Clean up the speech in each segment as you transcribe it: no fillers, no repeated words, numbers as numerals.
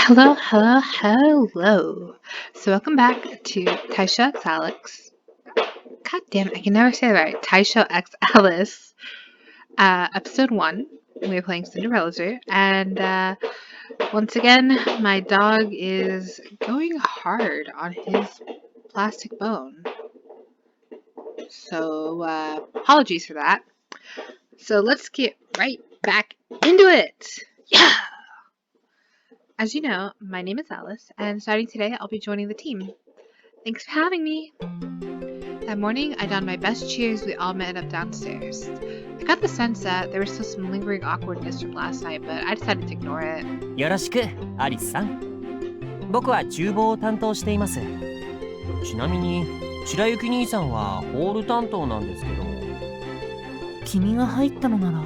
Hello, hello, hello. So welcome back to Taisho X Alex. God damn it, I can never say it right. Taisho X Alice. Episode 1. We're playing Cinderella here. And once again, my dog is going hard on his plastic bone. So apologies for that. So let's get right back into it. Yeah! As you know, my name is Alice, and starting today, I'll be joining the team. Thanks for having me. That morning, I donned my best cheers. We all met up downstairs. I got the sense that there was still some lingering awkwardness from last night, but I decided to ignore it. よろしく、アリスさん。僕は厨房を担当しています。ちなみに、白雪兄さんはホール担当なんですけど。君が入ったのなら、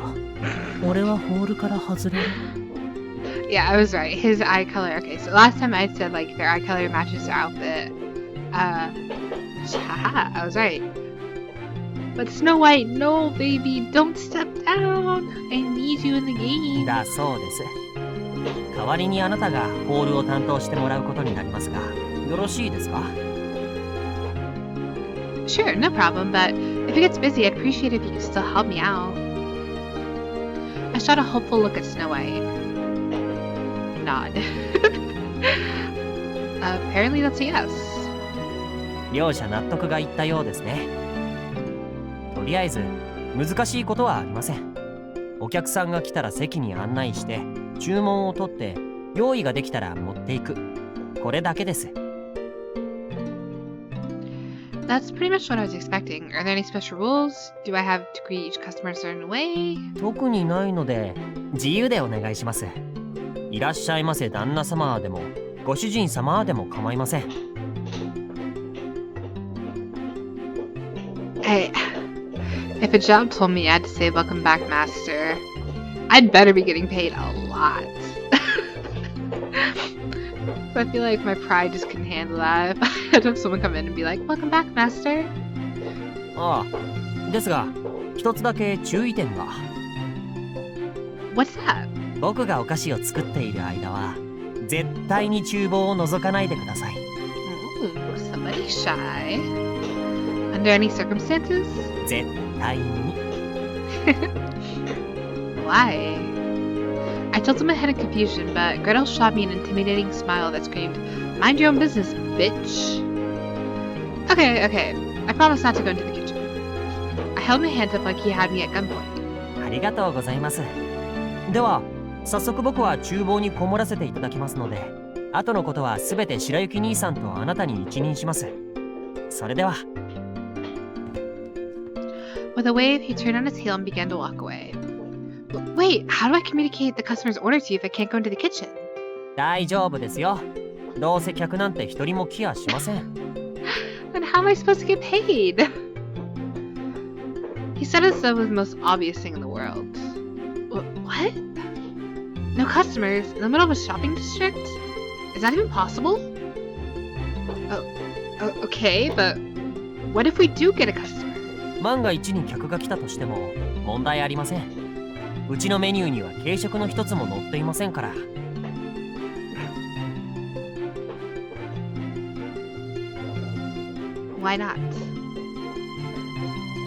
俺はホールから外れる。Yeah, I was right. His eye color. Okay, so last time I said like their eye color matches their outfit. Haha, I was right. But Snow White, no, baby, don't step down. I need you in the game. だそうです。代わりにあなたがホールを担当してもらうことになりますが、よろしいですか？ Sure, no problem, but if it gets busy, I'd appreciate it if you could still help me out. I shot a hopeful look at Snow White. Nod. Apparently that's a yes. 両者納得がいったようですね。とりあえず難しいことはありません。お客さんが来たら席に案内して注文を取って用意ができたら持っていく。これだけです。That's pretty much what I was expecting. Are there any special rules? Do I have to greet each customer a certain way? 特にないので自由でお願いします。いらっしゃいませ旦那様でもご主人様でも構いません。Hey, if a job told me I had to say welcome back, master, I'd better be getting paid a lot. So I feel like my pride just couldn't handle that if I had to have someone come in and be like, welcome back, master. ああ、ですが一つだけ注意点が。What's that? 僕がお菓子を作っている間は絶対に厨房を覗かないでください。Ooh, somebody shy. Under any circumstances? 絶対に。Why? I tilted my head in confusion, but Gretel shot me an intimidating smile that screamed, mind your own business, bitch. Okay, I promise not to go into the kitchen. I held my hands up like he had me at gunpoint. ありがとうございます。では早速僕は厨房にこもらせていただきますので、後のことはすべて白雪兄さんとあなたに一任します。それでは。With a wave, he turned on his heel and began to walk away. Wait, how do I communicate the customer's order to you if I can't go into the kitchen? 大丈夫ですよ。どうせ客なんて一人も来やしません。Then how am I supposed to get paid? He said it as though it was the most obvious thing in the world. What? No customers in the middle of a shopping district? Is that even possible? Okay, but what if we do get a customer? 万が一に客が来たとしても問題ありません。うちのメニューには軽食の一つも載っていませんから。Why not?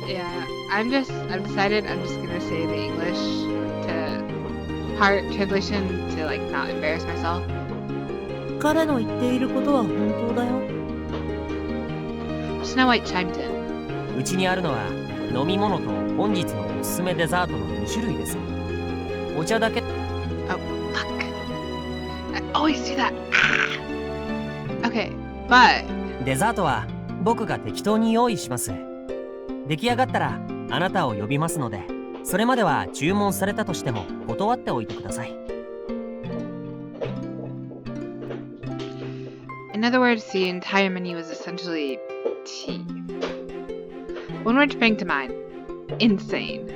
Yeah, I've decided I'm just gonna say the English to hard translation to like not embarrass myself. 彼の言っていることは本当だよ。Snow White chimed in. うちにあるのは飲み物と本日のおすすめデザートの2種類です。お茶だけ。Oh, fuck. I always do that. Okay, but デザートは僕が適当に用意します。出来上がったらあなたを呼びますので、それまでは注文されたとしても断っておいてください。in other words, the entire menu was essentially tea. One word sprang to mind. Insane.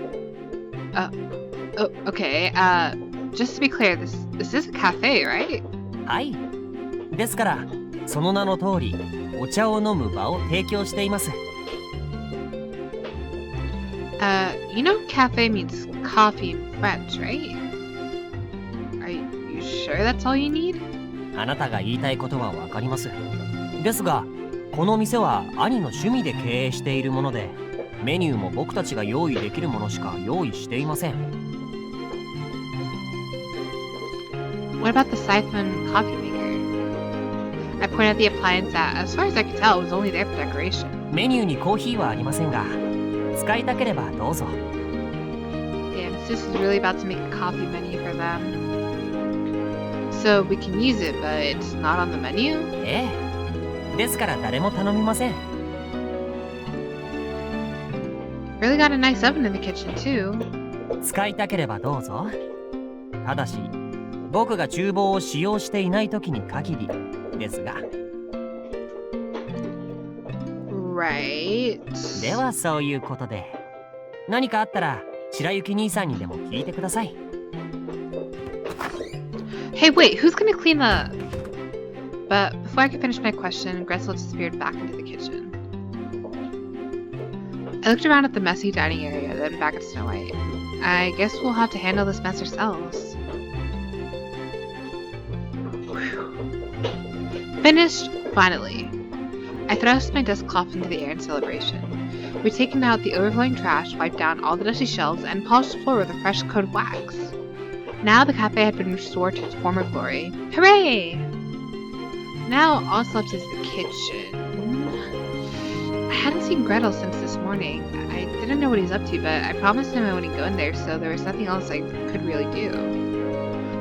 Okay, just to be clear, this is a cafe, right? はい。ですから、その名の通り、お茶を飲む場を提供しています。You know cafe means coffee in French, right? Are you sure that's all you need? あなたが言いたいことはわかります。ですが、この店は兄の趣味で経営しているもので、メニューも僕たちが用意できるものしか用意していません。What about the siphon coffee maker? I pointed out the appliance that, as far as I could tell, was only there for decoration. メニューにコーヒーはありませんが、使いたければどうぞ。Damn, sis is really about to make a coffee menu for them. So we can use it, but it's not on the menu? ええ。ですから誰も頼みません。Really got a nice oven in the kitchen, too. 使いたければどうぞ。ただし、僕が厨房を使用していない時に限りですが。Right. ではそういうことで、何かあったら白雪兄さんにでも聞いてください。Hey, wait, who's gonna clean the... But before I could finish my question, Gretel disappeared back into the kitchen. I looked around at the messy dining area, then back at Snow White. I guess we'll have to handle this mess ourselves. Finished, finally. I thrust my desk cloth into the air in celebration. We'd taken out the overflowing trash, wiped down all the dusty shelves, and polished the floor with a fresh coat of wax. Now the cafe had been restored to its former glory. Hooray! Now all that's left is the kitchen. I hadn't seen Gretel since this morning. I didn't know what he's up to, but I promised him I wouldn't go in there, so there was nothing else I could really do.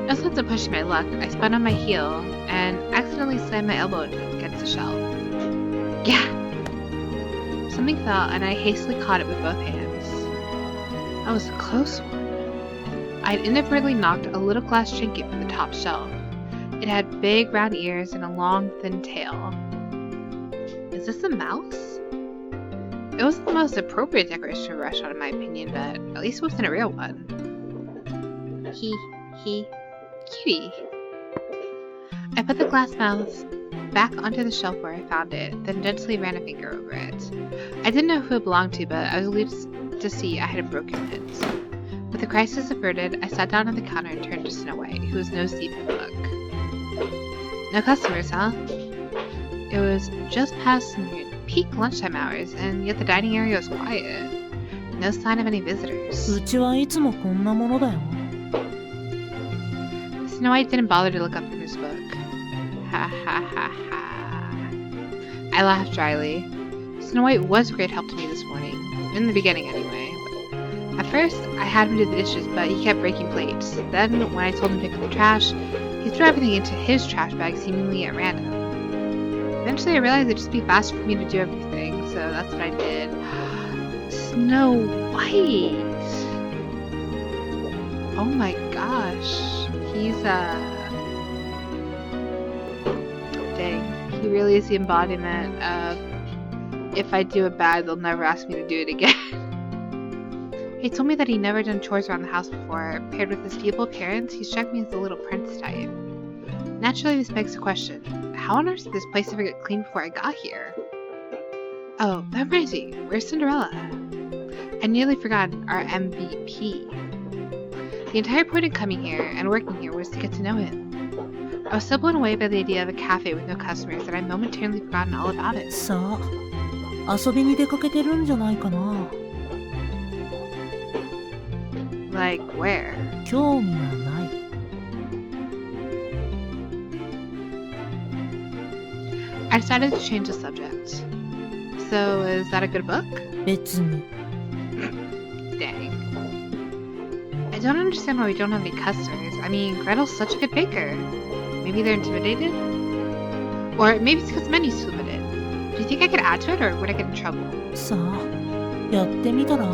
No sense of pushing my luck, I spun on my heel and accidentally slammed my elbow against the shelf. Yeah! Something fell and I hastily caught it with both hands. That was a close one. I'd inadvertently knocked a little glass trinket from the top shelf. It had big round ears and a long thin tail. Is this a mouse? It wasn't the most appropriate decoration for a restaurant in my opinion, but at least it wasn't a real one. Cutie. I put the glass mouse back onto the shelf where I found it, then gently ran a finger over it. I didn't know who it belonged to, but I was relieved to see I had broken it. With the crisis averted, I sat down on the counter and turned to Snow White, who was nose deep in the book. No customers, huh? It was just past peak lunchtime hours, and yet the dining area was quiet. No sign of any visitors. うちはいつもこんなものだよ。 Snow White didn't bother to look up from his book. Ha ha ha ha. I laughed dryly. Snow White was a great help to me this morning. In the beginning, anyway. At first, I had him do the dishes, but he kept breaking plates. Then, when I told him to pick up the trash, he threw everything into his trash bag seemingly at random. Eventually, I realized it'd just be faster for me to do everything, so that's what I did. Snow White! Oh my gosh. He's, dang. He really is the embodiment of, if I do it bad, they'll never ask me to do it again. He told me that he'd never done chores around the house before. Paired with his feeble appearance, he struck me as the little prince type. Naturally, this begs the question, how on earth did this place ever get clean before I got here? Oh, that reminds me, where's Cinderella? I'd nearly forgotten our MVP. The entire point of coming here and working here was to get to know him. I was so blown away by the idea of a cafe with no customers that I'd momentarily forgotten all about it. さあ、遊びに出かけてるんじゃないかな。 Like, where? 興味はない。 I decided to change the subject. So, is that a good book? 別に。 Dang. I don't understand why we don't have any customers. I mean, Gretel's such a good baker. Maybe they're intimidated? Or maybe it's because the menu's too limited. Do you think I could add to it, or would I get in trouble? さあ、やってみたら。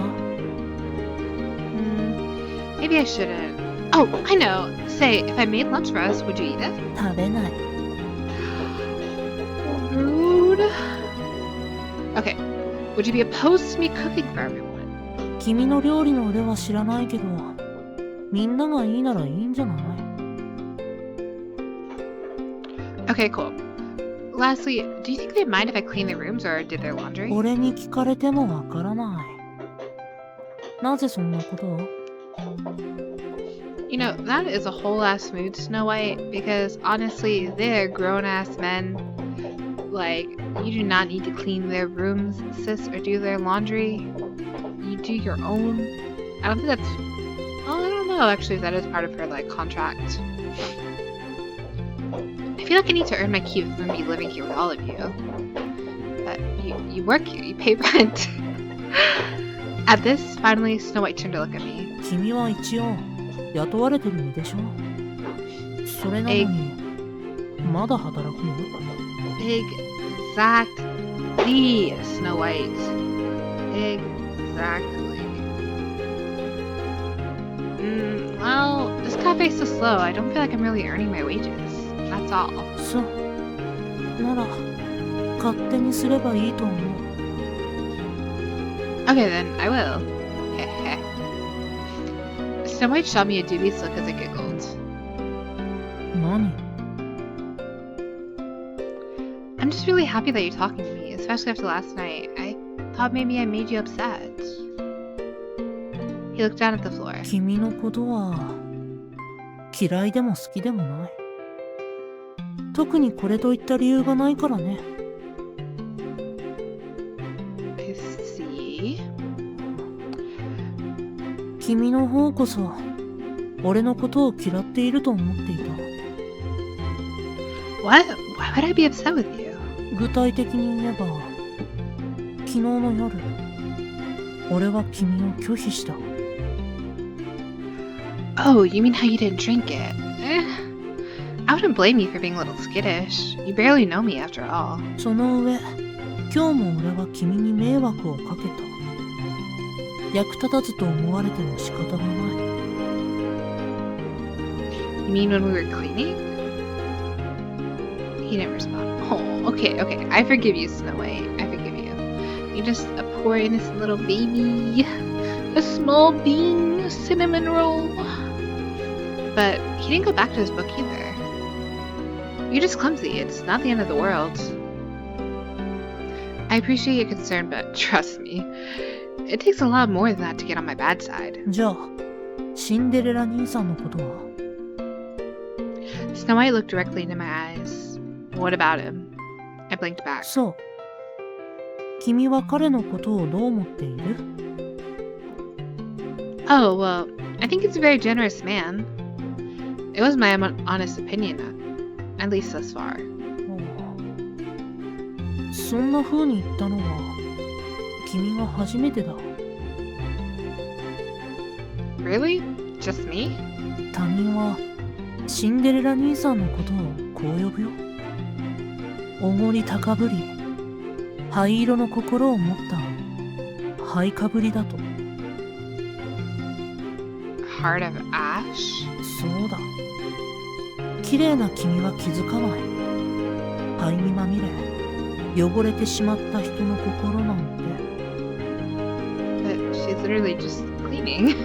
Maybe I shouldn't. Oh, I know. Say, if I made lunch for us, would you eat it? 食べない。 Rude. Okay. Would you be opposed to me cooking for everyone? 君の料理の腕は知らないけど、みんながいいならいいんじゃない？ Okay, cool. Lastly, do you think they'd mind if I clean their rooms or did their laundry? 俺に聞かれてもわからない。なぜそんなことを？ You know, that is a whole ass mood, Snow White, because honestly, they're grown ass men. Like, you do not need to clean their rooms, sis, or do their laundry. You do your own. I don't think that's. Oh, I don't know actually if that is part of her, like, contract. I feel like I need to earn my keep from me living here with all of you. But you work here, you pay rent. At this, finally, Snow White turned to look at me. 君は一応雇われてる身でしょ。それなのにまだ働くの？ Exactly, Snow White. Exactly. Well, this cafe's so slow. I don't feel like I'm really earning my wages. That's all. そう。なら勝手にすればいいと思う。Okay then, I will. Heh. Snow White shot me a dubious look as I giggled. 何？ I'm just really happy that you're talking to me, especially after last night. I thought maybe I made you upset. He looked down at the floor. 君のことは嫌いでも好きでもない。特にこれといった理由がないからね。I see. 君の方こそ俺のことを嫌っていると思っていた。What? Why would I be upset with you? 具体的に言えば昨日の夜俺は君を拒否した。 Oh, you mean how you didn't drink it? I wouldn't blame you for being a little skittish. You barely know me after all. その上今日も俺は君に迷惑をかけた。役立たずと思われても仕方がない。 You mean when we were cleaning? He didn't respond. Oh, okay. I forgive you, Snow White. I forgive you. You're just a poor innocent little baby. A small bean cinnamon roll. But he didn't go back to his book either. You're just clumsy. It's not the end of the world. I appreciate your concern, but trust me, it takes a lot more than that to get on my bad side. じゃあシンデレラ兄さんのことは？ Snow White looked directly into my eyes. What about him? I blinked back. そう。君は彼のことをどう思っている？ Oh, well, I think he's a very generous man. It was my honest opinion, at least thus far. そんな風に言ったのは君が初めてだ。 Really? Just me? 他人はシンデレラ兄さんのことをこう呼ぶよ。おごり高ぶり、灰色の心を持った灰かぶりだと。 Heart of Ash? そうだ。綺麗な君は気づかない。灰にまみれ、汚れてしまった人の心なんて。 But she's literally just cleaning.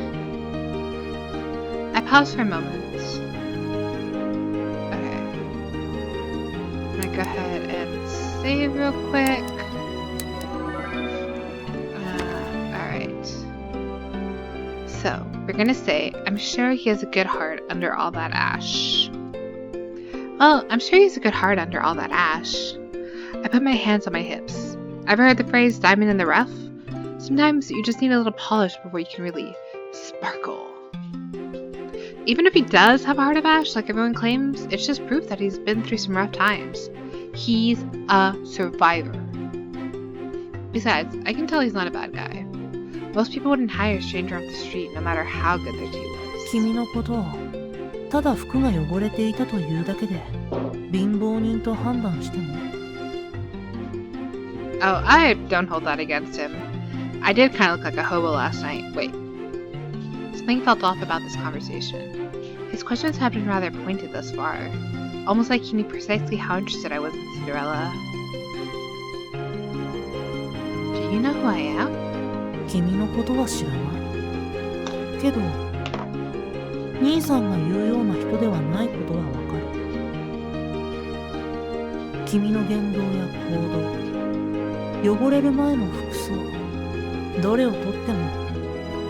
I paused for a moment. Okay. I'm gonna go ahead and save real quick. Alright. So, we're gonna say, I'm sure he has a good heart under all that ash. Well, I'm sure he has a good heart under all that ash. I put my hands on my hips. Ever heard the phrase diamond in the rough? Sometimes you just need a little polish before you can really sparkle. Even if he does have a heart of ash, like everyone claims, it's just proof that he's been through some rough times. He's a survivor. Besides, I can tell he's not a bad guy. Most people wouldn't hire a stranger off the street no matter how good their tea was. 君のことをただ服が汚れていたというだけで貧乏人と判断しても。 Oh, I don't hold that against him. I did kind of look like a hobo last night. Wait. Something felt off about this conversation. His questions had been rather pointed thus far. Almost like he knew precisely how interested I was in Cinderella. Do you know who I am? 君のことは知らないけど兄さんが言うような人ではないことはわかる。君の言動や行動、汚れる前の服装、どれをとっても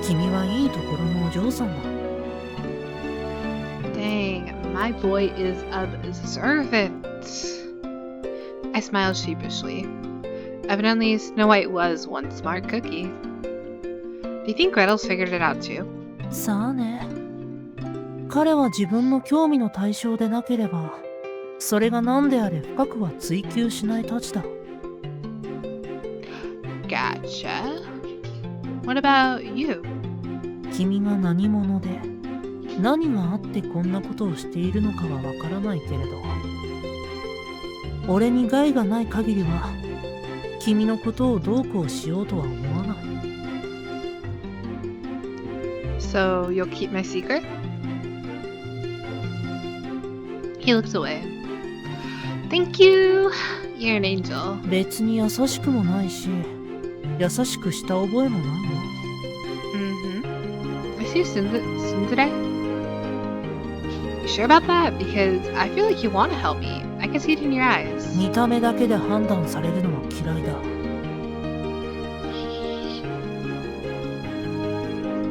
君はいいところのお嬢さんだ。my boy is observant. I smiled sheepishly. Evidently, Snow White was one smart cookie. Do you think Gretel's figured it out too? さあね。彼は自分の興味の対象でなければ、それが何であれ深くは追求しないたちだ。Gotcha. What about you? 君が何者で、何があってこんなことをしているのかはわからないけれど、俺に害がない限りは、君のことをどうこうしようとは思わない。So, you'll keep my secret? He looks away. Thank you! You're an angel. 別に優しくもないし、優しくした覚えもないよ。Is he Cinderella? You sure about that? Because I feel like you want to help me. I can see it in your eyes. 見た目だけで判断されるのは嫌いだ。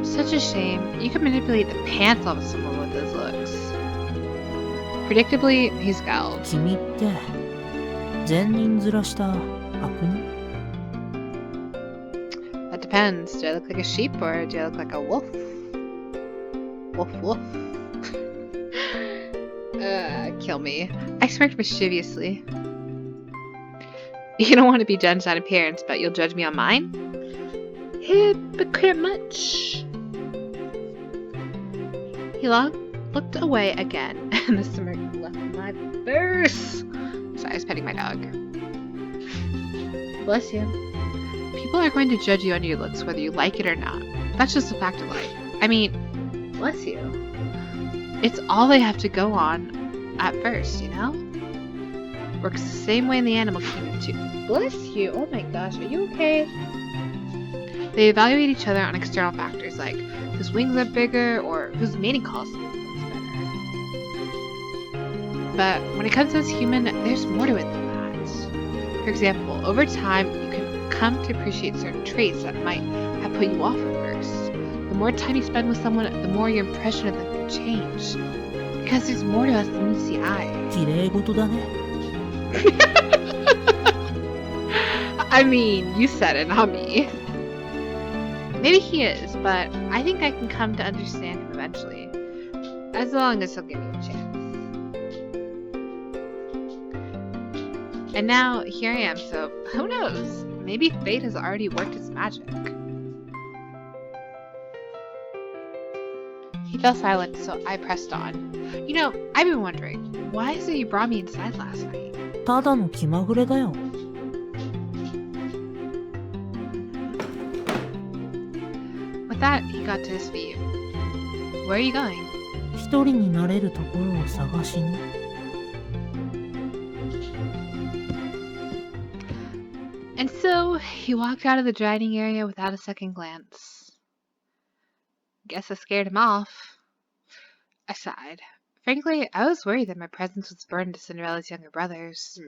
Such a shame. You can manipulate the pants off of someone with those looks. Predictably, he scowled. 君って善人面した悪人？ That depends. Do I look like a sheep or do I look like a wolf? Wolf, wolf. Kill me. I smirked mischievously. You don't want to be judged on appearance, but you'll judge me on mine? Hypocrite much. He looked away again, and the smirk left my face. Sorry, I was petting my dog. Bless you. People are going to judge you on your looks whether you like it or not. That's just a fact of life. I mean, bless you. It's all they have to go on at first, you know? Works the same way in the animal kingdom too. Bless you. Oh my gosh, are you okay? They evaluate each other on external factors like whose wings are bigger or whose mating costume is better. But when it comes to us human, there's more to it than that. For example, over time, you can come to appreciate certain traits that might have put you off at first. The more time you spend with someone, the more your impression of them can change. Because there's more to us than meets the eye. 綺麗事だね。I mean, you said it, not me. Maybe he is, but I think I can come to understand him eventually. As long as he'll give me a chance. And now, here I am, so who knows? Maybe fate has already worked its magic. He fell silent, so I pressed on. You know, I've been wondering, why is it you brought me inside last night? ただの気まぐれだよ。With that, he got to his feet. Where are you going? 一人になれるところを探しに。And so, he walked out of the dining area without a second glance. Guess I scared him off. I sighed. Frankly, I was worried that my presence would burden to Cinderella's younger brothers.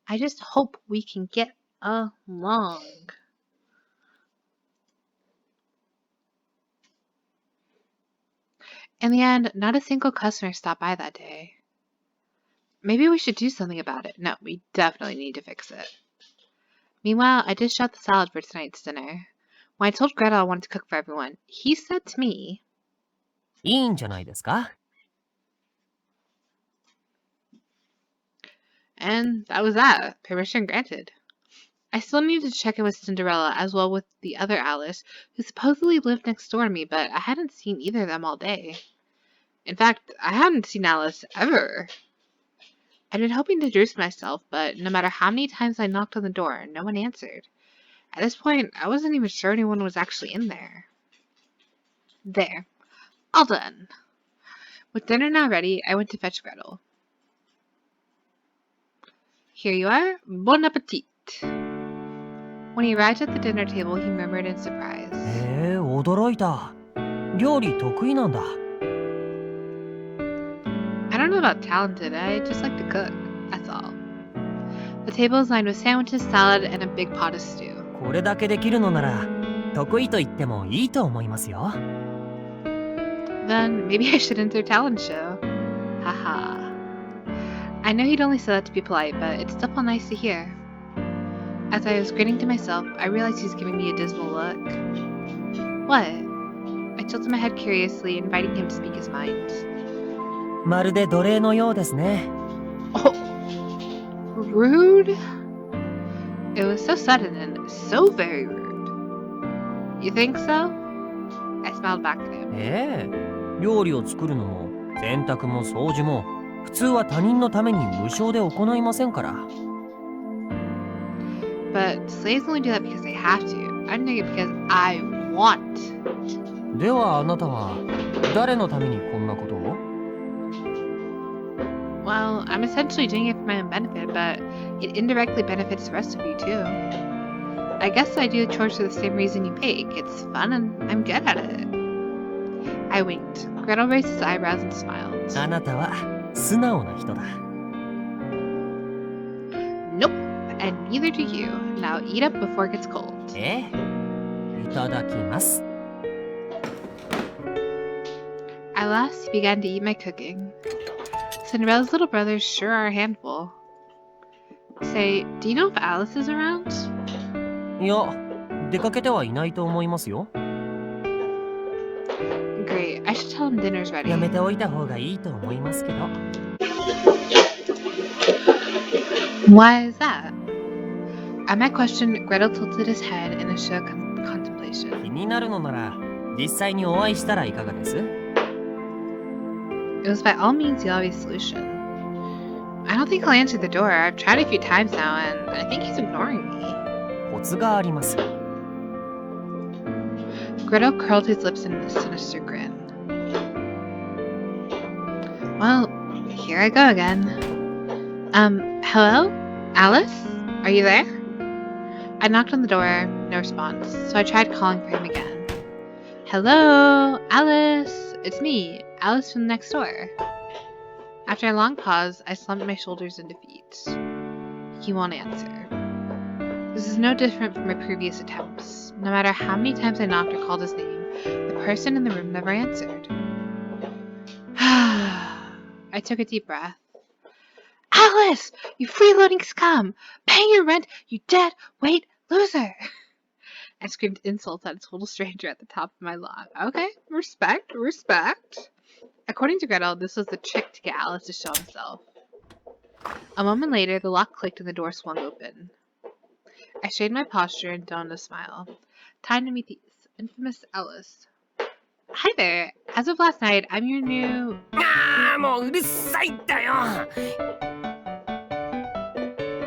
I just hope we can get along. In the end, not a single customer stopped by that day. Maybe we should do something about it. No, we definitely need to fix it. Meanwhile, I dished out the salad for tonight's dinner. When I told Gretel I wanted to cook for everyone, he said to me, いいんじゃないですか? and that was that. Permission granted. I still needed to check in with Cinderella as well with the other Alice, who supposedly lived next door to me, but I hadn't seen either of them all day. In fact, I hadn't seen Alice ever. I'd been hoping to introduce myself, but no matter how many times I knocked on the door, no one answered. At this point, I wasn't even sure anyone was actually in there. There. All done. With dinner now ready, I went to fetch Gretel. Here you are. Bon appetit. When he arrived at the dinner table, he murmured in surprise. 驚いた。料理得意なんだ。I don't know about talented, I just like to cook. That's all. The table is lined with sandwiches, salad, and a big pot of stew. これだけできるのなら、得意と言ってもいいと思いますよ。Then maybe I should enter a talent show. Haha. I know he'd only say that to be polite, but it's still nice to hear. As I was grinning to myself, I realized he was giving me a dismal look. What? I tilted my head curiously, inviting him to speak his mind. まるで奴隷のようですね。 Oh, rude? It was so sudden and so very rude. You think so? I smiled back at him. ええ、料理を作るのも洗濯も掃除も普通は他人のために無償で行いませんから。 But slaves only do that because they have to. I'm doing it because I want. ではあなたは誰のためにこんなことを？ Well, I'm essentially doing it for my own benefit, but it indirectly benefits the rest of you too. I guess I do the chores for the same reason you bake. It's fun and I'm good at it. I winked. Gretel raised his eyebrows and smiled. あなたは素直な人だ。 Nope, and neither do you. Now eat up before it gets cold. ええ、いただきます。 At last, he began to eat my cooking. Cinderella's little brothers sure are a handful. Say, do you know if Alice is around? いや、出かけてはいないと思いますよ。 Great, I should tell him dinner's ready. やめておいた方がいいと思いますけど。 Why is that? At my question, Gretel tilted his head in a show of contemplation. 気になるのなら実際にお会いしたらいかがです？ It was by all means the obvious solution. I don't think he'll answer the door. I've tried a few times now, and I think he's ignoring me. コツがあります。 Gretel curled his lips in a sinister grin. Well, here I go again. Hello? Alice? Are you there? I knocked on the door, no response, so I tried calling for him again. Hello? Alice? It's me, Alice from next door. After a long pause, I slumped my shoulders in defeat. He won't answer. This is no different from my previous attempts. No matter how many times I knocked or called his name, the person in the room never answered. I took a deep breath. Alice! You freeloading scum! Pay your rent, you dead weight loser! I screamed insults at a total stranger at the top of my lungs. Okay, respect, respect. According to Gretel, this was the trick to get Alice to show himself. A moment later, the lock clicked and the door swung open. I straightened my posture and donned a smile. Time to meet the infamous Alice. Hi there. As of last night, I'm your new... ああ、もううるさいんだよ。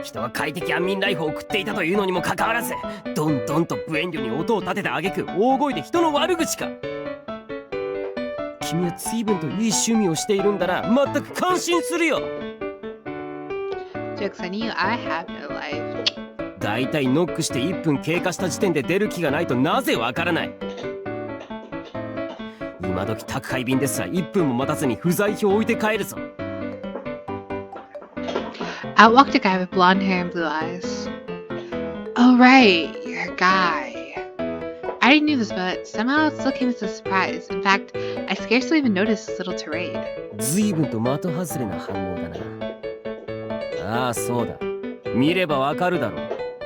人は快適安眠ライフを送っていたというのにもかかわらず、どんどんと無遠慮に音を立ててあげく大声で人の悪口か。君は随分といい趣味をしているんだな。全く感心するよ。 Jokes on you, I have no life. だいたいノックして1分経過した時点で出る気がないとなぜわからない。今時宅配便ですら1分も待たずに不在票を置いて帰るぞ。 Out walked a guy with blonde hair and blue eyes. Oh right, you're a guy. I already knew this, but somehow it still came as a surprise. In fact, I scarcely even noticed this little tirade. 随分と的外れな反応だな。ああ、そうだ。見ればわかるだろう。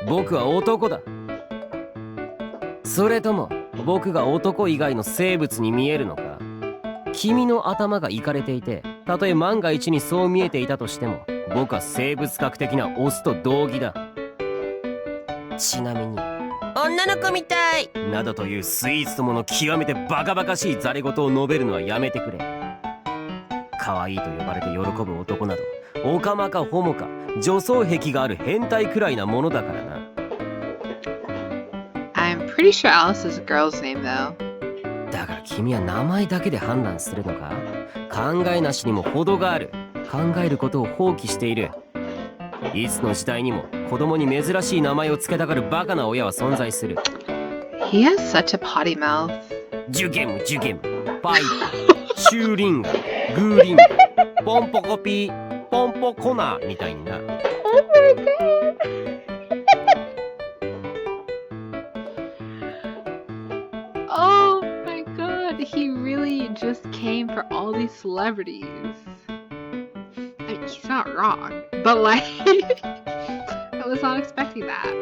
僕は男だ。それとも僕が男以外の生物に見えるのか？君の頭がイカれていて、たとえ万が一にそう見えていたとしても、僕は生物学的なオスと同義だ。ちなみに女の子みたいなどというスイーツともの極めてバカバカしいザレ言を述べるのはやめてくれ。可愛いと呼ばれて喜ぶ男などオカマかホモか女装癖がある変態くらいなものだからな。 I'm pretty sure Alice is a girl's name, though. だから君は名前だけで判断するのか？考えなしにも程がある。考えることを放棄している。いつの時代にも子供に珍しい名前を付けたがるバカな親は存在する。 He has such a potty mouth. ジュゲムジュゲムパイプシューリンガグーリンガポンポコピーポンポコナーみたいにな。 Oh my god. Oh my god, he really just came for all these celebrities. he's not wrong. But like, I was not expecting that.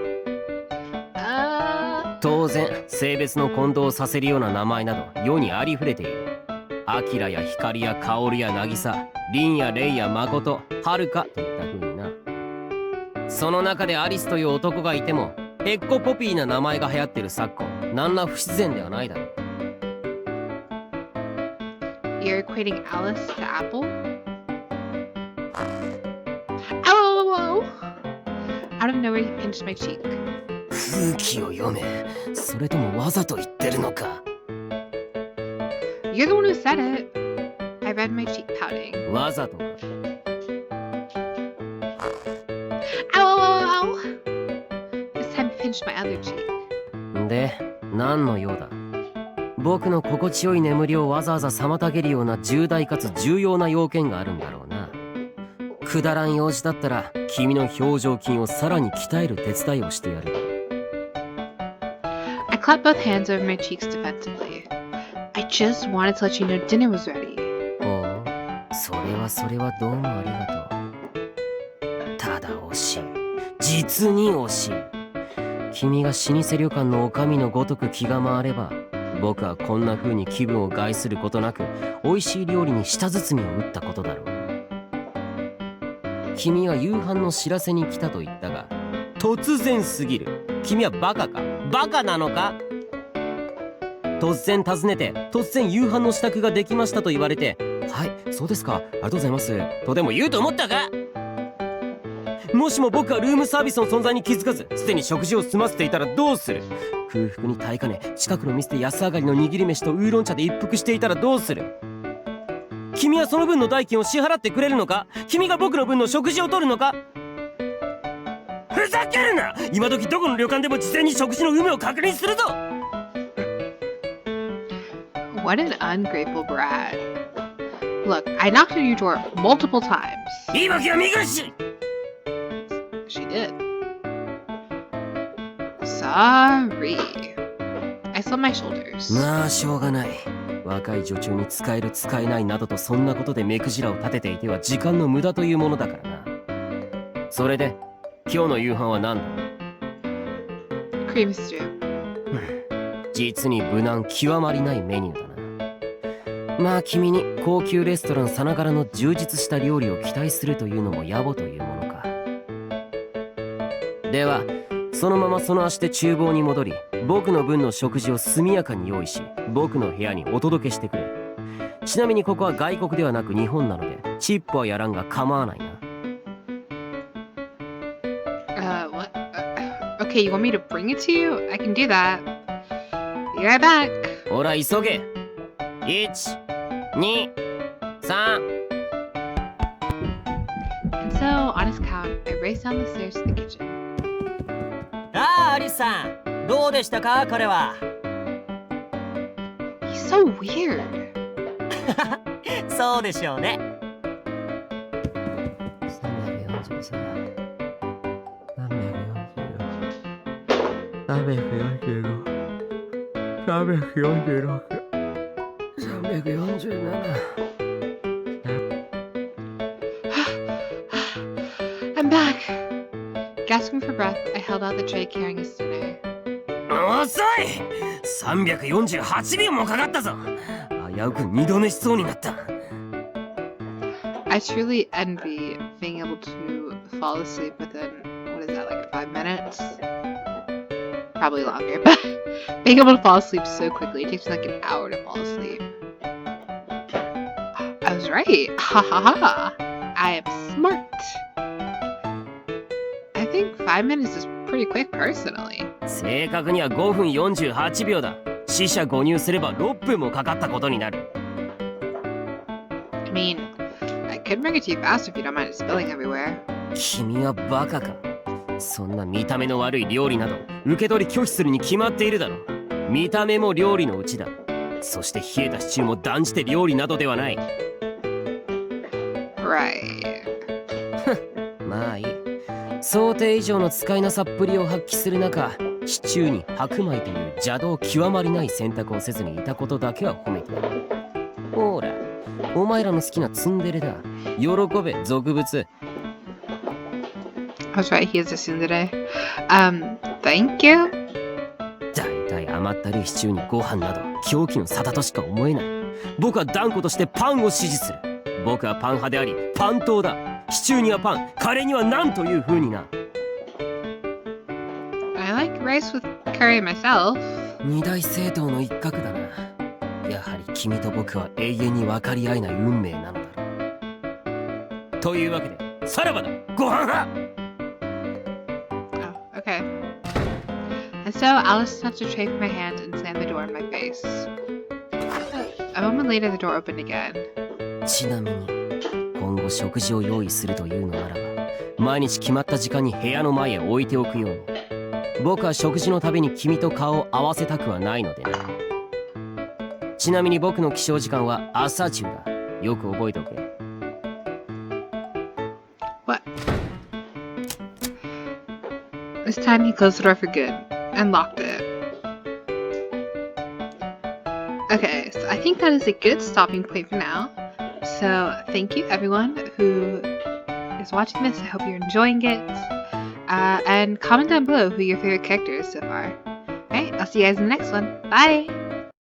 当然性別の混同させるような名前など世にありふれている。アキラやヒカリやカオルやナギサ、リンやレイやマコト、ハルカといった風にな。その中でアリスという男がいてもペッコポピーな名前が流行ってる昨今、何ら不自然ではないだろう。 You're equating Alice to Apple? Ow! Out of nowhere, he pinched my cheek. 空気を読め。それともわざと言ってるのか。 You're the one who said it. I read my cheek pouting. わざとか。 Ow! This time he pinched my other cheek. で、何の用だ。僕の心地よい眠りをわざわざ妨げるような重大かつ重要な要件があるんだろうな。くだらん用事だったら君の表情筋をさらに鍛える手伝いをしてやる。 I clapped both hands over my cheeks defensively. I just wanted to let you know dinner was ready. おう、それはどうもありがとう。ただ惜しい。実に惜しい。君が老舗旅館の女将のごとく気が回れば、僕はこんな風に気分を害することなく美味しい料理に舌包みを打ったことだろう。君は夕飯の知らせに来たと言ったが、突然すぎる。君はバカか？バカなのか？突然訪ねて、突然夕飯の支度ができましたと言われて、はい、そうですか、ありがとうございますとでも言うと思ったか？もしも僕がルームサービスの存在に気づかず、すでに食事を済ませていたらどうする？空腹に耐えかね、近くの店で安上がりの握り飯とウーロン茶で一服していたらどうする？君はその分の代金を支払ってくれるのか？君が僕の分の食事を取るのか？ふざけるな！今時どこの旅館でも事前に食事の有無を確認するぞ！ What an ungrateful brat. Look, I knocked on your door multiple times. 言い訳は見苦しい！ She did. Sorry. I slumped my shoulders. まあしょうがない。若い女中に使える使えないなどとそんなことで目くじらを立てていては時間の無駄というものだからな。それで今日の夕飯は何だ？ Cream stew. 実に無難極まりないメニューだな。まあ君に高級レストランさながらの充実した料理を期待するというのも野暮というものか。ではそのままその足で厨房に戻り、僕の分の食事を速やかに用意し、僕の部屋にお届けしてくれ。ちなみにここは外国ではなく日本なのでチップはやらんが構わないな。What? Okay, you want me to bring it to you? I can do that. Be right back. ほら急げ。1、2、3。 And so, on his count, I raced down the stairs to the kitchen. ああ、アリスさん、どうでしたか彼は。He's so weird. そうでしょうね。I'm back. Gasping for breath, I held out the tray carrying his dinner. 遅い !348 秒もかかったぞ。危うく二度寝しそうになった。I truly envy being able to fall asleep within, what is that, like 5 minutes? Probably longer, but being able to fall asleep so quickly, it takes me like an hour to fall asleep. I was right. Ha ha ha. I am smart. I think 5 minutes is pretty quick personally. 正確には5分48秒だ。四捨五入すれば6分もかかったことになる。I mean, I could bring it to you fast if you don't mind it spilling everywhere. 君はバカか。そんな見た目の悪い料理など受け取り拒否するに決まっているだろう。見た目も料理のうちだ。そして冷えたシチューも断じて料理などではない。Right. まあいい。想定以上の使いなさっぷりを発揮する中、シチューに白米という邪道極まりない選択をせずにいたことだけは褒めてやる。ほら、お前らの好きなツンデレだ。喜べ、俗物。I was right, he is a tsundere. Thank you. だいたい甘ったるいシチューにご飯など狂気の沙汰としか思えない。僕は断固としてパンを支持する。僕はパン派でありパン党だ。シチューにはパン、カレーには何という風にな。I like rice with curry myself. 二大政党の一角だな。やはり君と僕は永遠に分かり合えない運命なのだろう。というわけでさらばだ、ご飯派。 Oh, okay. And so Alice touched a tray from my hand and slammed the door in my face. A moment later, the door opened again. ちなみに今後食事を用意するというのならば、毎日決まった時間に部屋の前へ置いておくように。僕は食事のたびに君と顔を合わせたくはないのでな。ちなみに僕の起床時間は朝中だ。よく覚えておけ。What? This time he closed the door for good and locked it. Okay, so I think that is a good stopping point for now. So thank you everyone who is watching this. I hope you're enjoying it. And comment down below who your favorite character is so far. Alright, I'll see you guys in the next one. Bye!